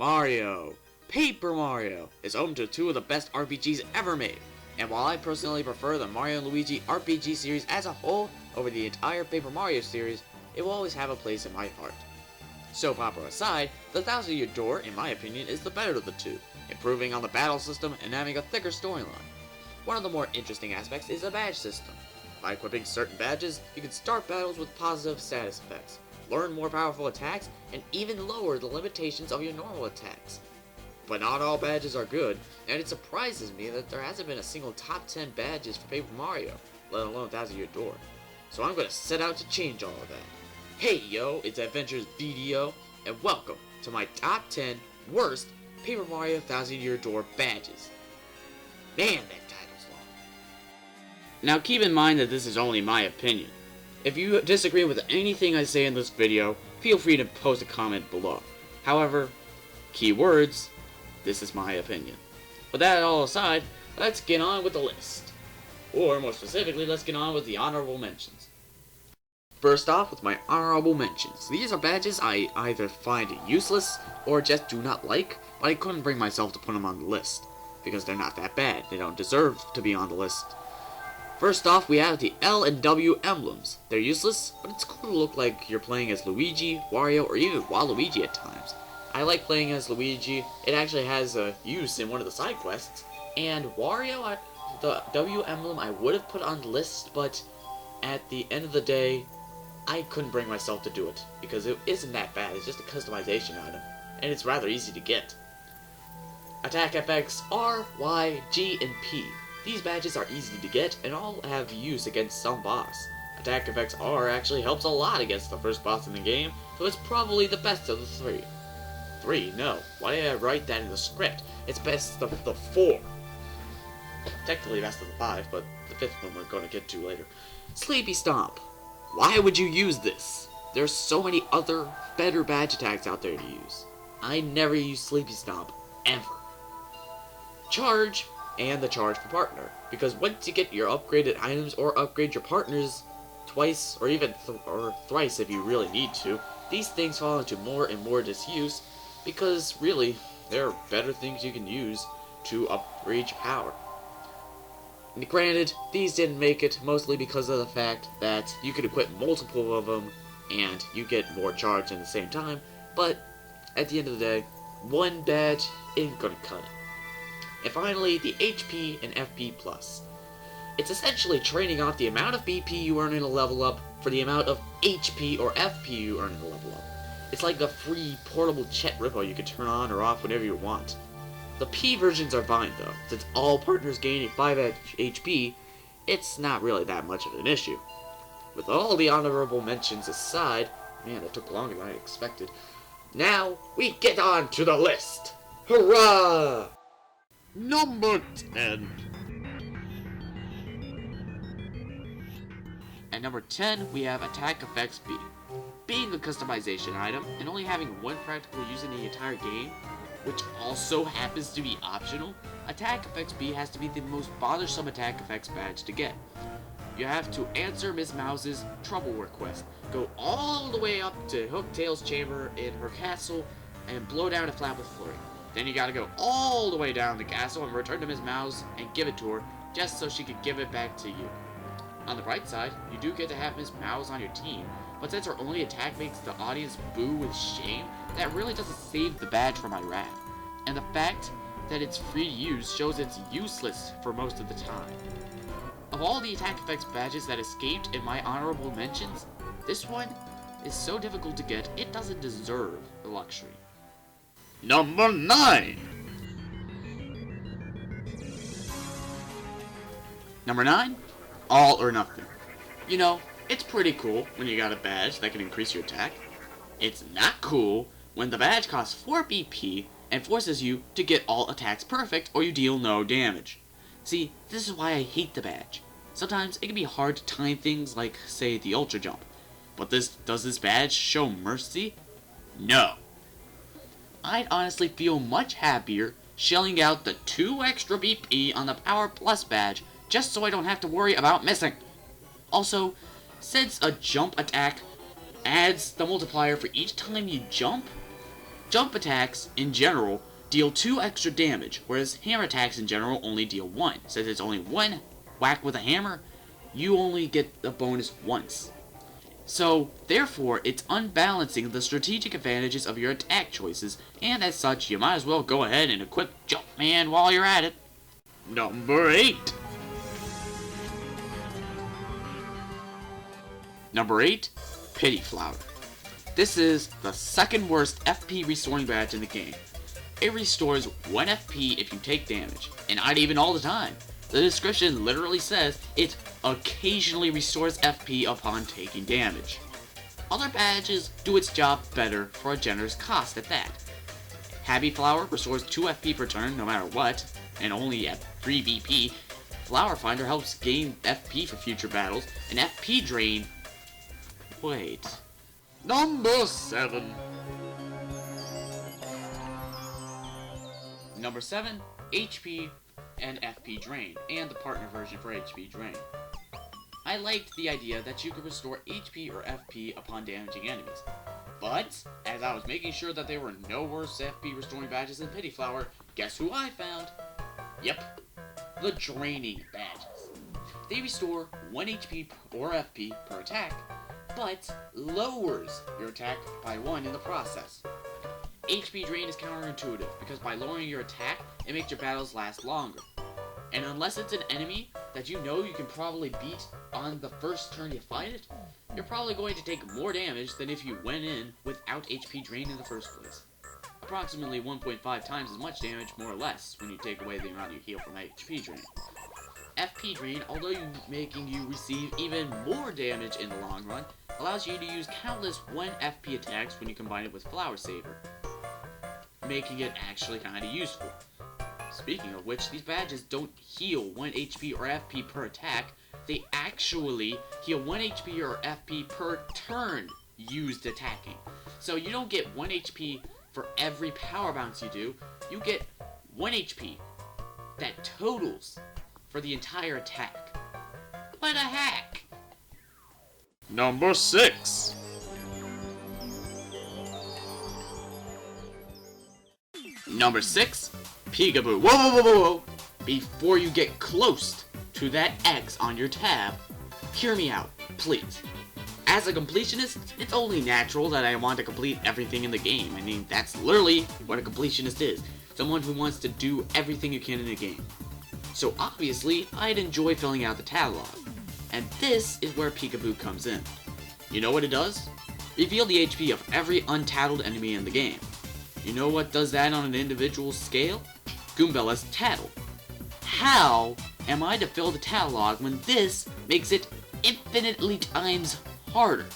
Mario. Paper Mario is home to two of the best RPGs ever made, and while I personally prefer the Mario and Luigi RPG series as a whole over the entire Paper Mario series, it will always have a place in my heart. Soap opera aside, the Thousand Year Door, in my opinion, is the better of the two, improving on the battle system and having a thicker storyline. One of the more interesting aspects is the badge system. By equipping certain badges, you can start battles with positive status effects, learn more powerful attacks, and even lower the limitations of your normal attacks. But not all badges are good, and it surprises me that there hasn't been a single top 10 badges for Paper Mario, let alone Thousand Year Door. So I'm going to set out to change all of that. Hey yo, it's ADventuresVDO, and welcome to my top 10 worst Paper Mario Thousand Year Door badges. Man, that title's long. Now keep in mind that this is only my opinion. If you disagree with anything I say in this video, feel free to post a comment below. However, keywords, this is my opinion. With that all aside, let's get on with the list. Or more specifically, let's get on with the honorable mentions. First off, with my honorable mentions. These are badges I either find useless or just do not like, but I couldn't bring myself to put them on the list, because they're not that bad. They don't deserve to be on the list. First off, we have the L and W emblems. They're useless, but it's cool to look like you're playing as Luigi, Wario, or even Waluigi at times. I like playing as Luigi. It actually has a use in one of the side quests. And Wario, the W emblem I would have put on the list, but at the end of the day, I couldn't bring myself to do it, because it isn't that bad. It's just a customization item, and it's rather easy to get. Attack effects R, Y, G, and P. These badges are easy to get, and all have use against some boss. Attack effects R actually helps a lot against the first boss in the game, so it's probably the best of the three. No. Why did I write that in the script? It's best of the 4. Technically best of the 5, but the 5th one we're going to get to later. Sleepy Stomp. Why would you use this? There's so many other better badge attacks out there to use. I never use Sleepy Stomp, ever. Charge, and the Charge for Partner, because once you get your upgraded items or upgrade your partners twice or even thrice if you really need to, these things fall into more and more disuse, because really, there are better things you can use to upgrade your power. And granted, these didn't make it mostly because of the fact that you could equip multiple of them and you get more charge at the same time, but at the end of the day, one badge ain't gonna cut it. And finally, the HP and FP+. It's essentially trading off the amount of BP you earn in a level up for the amount of HP or FP you earn in a level up. It's like the free portable Chet Rippo you can turn on or off whenever you want. The P versions are fine though, since all partners gain a 5 HP, it's not really that much of an issue. With all the honorable mentions aside, man, that took longer than I expected, now we get on to the list! Hurrah! Number 10. At number 10, we have Attack Effects B. Being a customization item, and only having one practical use in the entire game, which also happens to be optional, Attack Effects B has to be the most bothersome Attack Effects badge to get. You have to answer Miss Mouse's trouble request, go all the way up to Hooktail's chamber in her castle, and blow down a flap with Flurry. Then you gotta go all the way down the castle and return to Miss Mouse and give it to her, just so she could give it back to you. On the bright side, you do get to have Miss Mouse on your team, but since her only attack makes the audience boo with shame, that really doesn't save the badge from my wrath. And the fact that it's free to use shows it's useless for most of the time. Of all the attack effects badges that escaped in my honorable mentions, this one is so difficult to get, it doesn't deserve the luxury. Number 9. Number 9, All or Nothing. You know, it's pretty cool when you got a badge that can increase your attack. It's not cool when the badge costs 4 BP and forces you to get all attacks perfect or you deal no damage. See, this is why I hate the badge. Sometimes it can be hard to time things like, say, the Ultra Jump. But does this badge show mercy? No. I'd honestly feel much happier shelling out the 2 extra BP on the Power Plus badge just so I don't have to worry about missing. Also, since a jump attack adds the multiplier for each time you jump, Jump attacks, in general, deal 2 extra damage, whereas hammer attacks in general only deal 1. Since it's only 1 whack with a hammer, you only get a bonus once. So, therefore, it's unbalancing the strategic advantages of your attack choices, and as such, you might as well go ahead and equip Jumpman while you're at it. Number 8. Number 8, Pity Flower. This is the second worst FP restoring badge in the game. It restores 1 FP if you take damage, and not even all the time. The description literally says it occasionally restores FP upon taking damage. Other badges do its job better for a generous cost at that. Happy Flower restores 2 FP per turn no matter what, and only at 3 VP. Flower Finder helps gain FP for future battles, and FP Drain... Wait. Number 7. Number 7, HP and FP Drain, and the partner version for HP Drain. I liked the idea that you could restore HP or FP upon damaging enemies. But, as I was making sure that there were no worse FP restoring badges than Pity Flower, guess who I found? Yep, the Draining badges. They restore 1 HP or FP per attack, but lowers your attack by 1 in the process. HP Drain is counterintuitive, because by lowering your attack, it makes your battles last longer. And unless it's an enemy that you know you can probably beat on the first turn you fight it, you're probably going to take more damage than if you went in without HP Drain in the first place. Approximately 1.5 times as much damage, more or less, when you take away the amount you heal from HP Drain. FP Drain, although making you receive even more damage in the long run, allows you to use countless 1 FP attacks when you combine it with Flower Saver, making it actually kinda useful. Speaking of which, these badges don't heal 1 HP or FP per attack, they actually heal 1 HP or FP per turn used attacking. So you don't get 1 HP for every power bounce you do, you get 1 HP that totals for the entire attack. What a hack! Number 6. Number 6, Peekaboo. Whoa! Before you get close to that X on your tab, hear me out, please. As a completionist, it's only natural that I want to complete everything in the game. I mean, that's literally what a completionist is. Someone who wants to do everything you can in a game. So obviously, I'd enjoy filling out the catalog. And this is where Peekaboo comes in. You know what it does? Reveal the HP of every untattled enemy in the game. You know what does that on an individual scale? Goombella's Tattle. How am I to fill the catalog when this makes it infinitely times harder?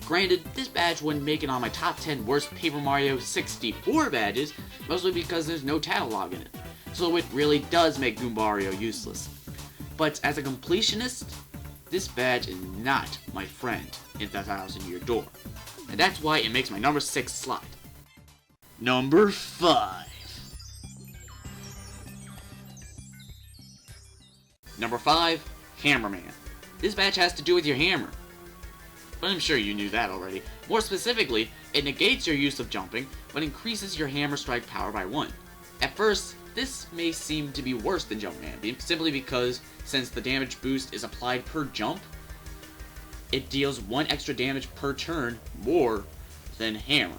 Granted, this badge wouldn't make it on my top 10 worst Paper Mario 64 badges, mostly because there's no catalog in it. So it really does make Goombario useless. But as a completionist, this badge is not my friend in the 1,000-year door. And that's why it makes my number 6 slot. Number 5. Number 5, Hammerman. This badge has to do with your hammer. But I'm sure you knew that already. More specifically, it negates your use of jumping, but increases your hammer strike power by 1. At first, this may seem to be worse than Jumpman, simply because, since the damage boost is applied per jump, it deals 1 extra damage per turn more than Hammer.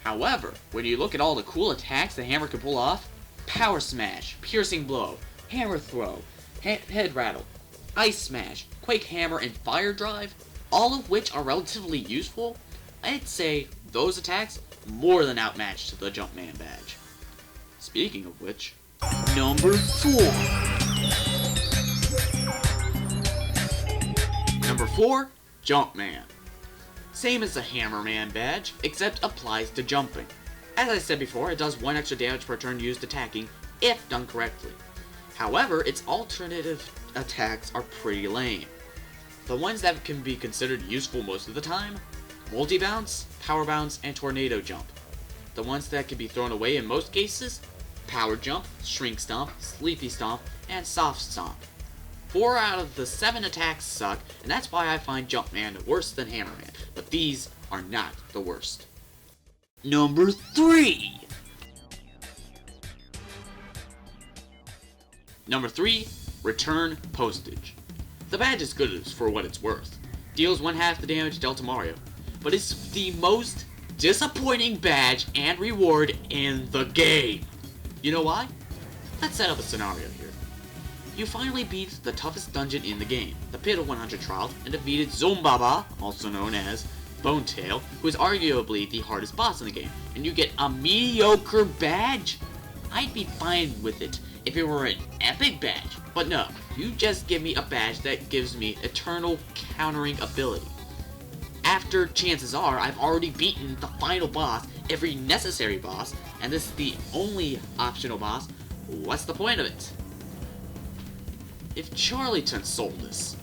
However, when you look at all the cool attacks the Hammer can pull off, Power Smash, Piercing Blow, Hammer Throw, Head Rattle, Ice Smash, Quake Hammer, and Fire Drive, all of which are relatively useful, I'd say those attacks more than outmatched the Jumpman badge. Speaking of which, number 4. Number 4, Jumpman. Same as the Hammerman badge, except applies to jumping. As I said before, it does 1 extra damage per turn used attacking, if done correctly. However, its alternative attacks are pretty lame. The ones that can be considered useful most of the time, Multi-Bounce, Power Bounce, and Tornado Jump. The ones that can be thrown away in most cases, Power Jump, Shrink Stomp, Sleepy Stomp, and Soft Stomp. 4 out of the 7 attacks suck, and that's why I find Jumpman worse than Hammerman, but these are not the worst. Number 3. Number 3, Return Postage. The badge is good for what it's worth. Deals 1/2 the damage dealt to Mario, but it's the most disappointing badge and reward in the game. You know why? Let's set up a scenario here. You finally beat the toughest dungeon in the game, the Pit of 100 Trials, and defeated Zumbaba, also known as Bonetail, who is arguably the hardest boss in the game, and you get a mediocre badge? I'd be fine with it if it were an epic badge, but no, you just give me a badge that gives me eternal countering ability. After, chances are, I've already beaten the final boss, every necessary boss, and this is the only optional boss, what's the point of it? If Charlieton sold this,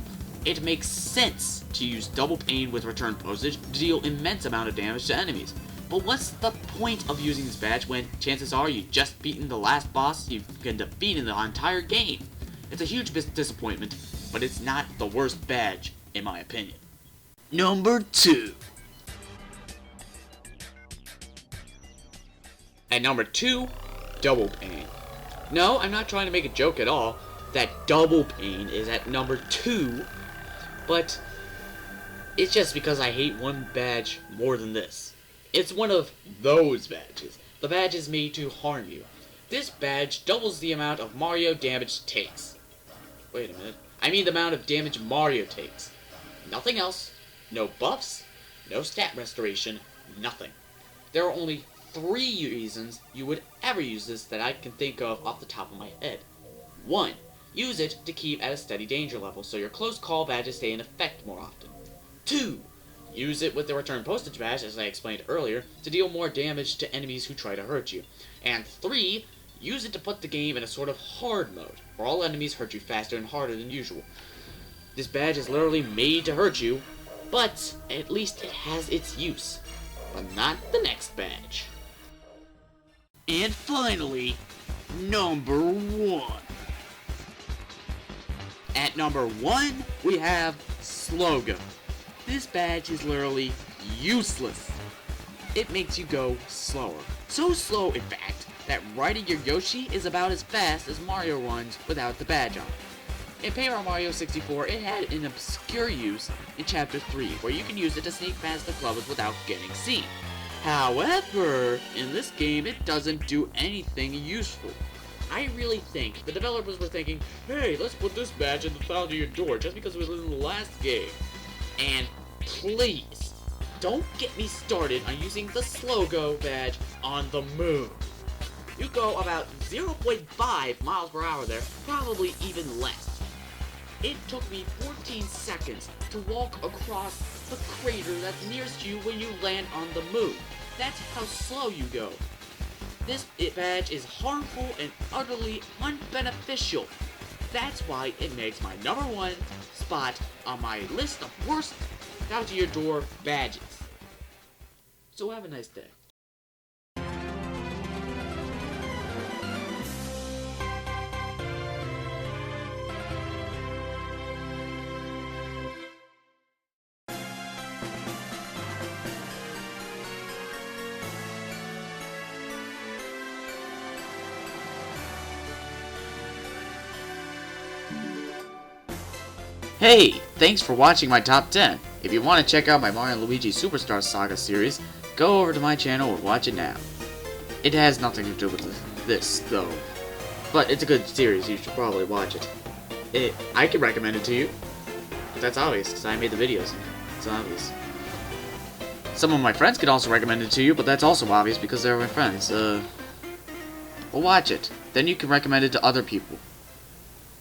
it makes sense to use double pain with return postage to deal immense amount of damage to enemies. But what's the point of using this badge when chances are you've just beaten the last boss you can defeat in the entire game? It's a huge disappointment, but it's not the worst badge, in my opinion. Number 2. At number 2, Double Pain. No, I'm not trying to make a joke at all. That Double Pain is at number 2, but it's just because I hate one badge more than this. It's one of those badges. The badge is made to harm you. This badge doubles the amount of Mario damage takes. Wait a minute. I mean the amount of damage Mario takes. Nothing else. No buffs. No stat restoration. Nothing. There are only 3 reasons you would ever use this that I can think of off the top of my head. 1. Use it to keep at a steady danger level so your close call badges stay in effect more often. 2. Use it with the return postage badge, as I explained earlier, to deal more damage to enemies who try to hurt you. And 3. Use it to put the game in a sort of hard mode, where all enemies hurt you faster and harder than usual. This badge is literally made to hurt you, but at least it has its use. But not the next badge. And finally, number 1. At number 1, we have Slow-Go. This badge is literally useless. It makes you go slower. So slow, in fact, that riding your Yoshi is about as fast as Mario runs without the badge on. In Paper Mario 64, it had an obscure use in Chapter 3, where you can use it to sneak past the levels without getting seen. However, in this game, it doesn't do anything useful. I really think the developers were thinking, hey, let's put this badge in the front of your door just because it was in the last game. And please, don't get me started on using the Slow-Go badge on the moon. You go about 0.5 miles per hour there, probably even less. It took me 14 seconds to walk across the crater that's nearest you when you land on the moon. That's how slow you go. This badge is harmful and utterly unbeneficial. That's why it makes my number 1 spot on my list of worst out to your door badges. So have a nice day. Hey, thanks for watching my top 10. If you want to check out my Mario & Luigi Superstar Saga series, go over to my channel and watch it now. It has nothing to do with this, though. But it's a good series, you should probably watch it. I can recommend it to you. That's obvious, because I made the videos. It's obvious. Some of my friends could also recommend it to you, but that's also obvious because they're my friends. Well, watch it. Then you can recommend it to other people.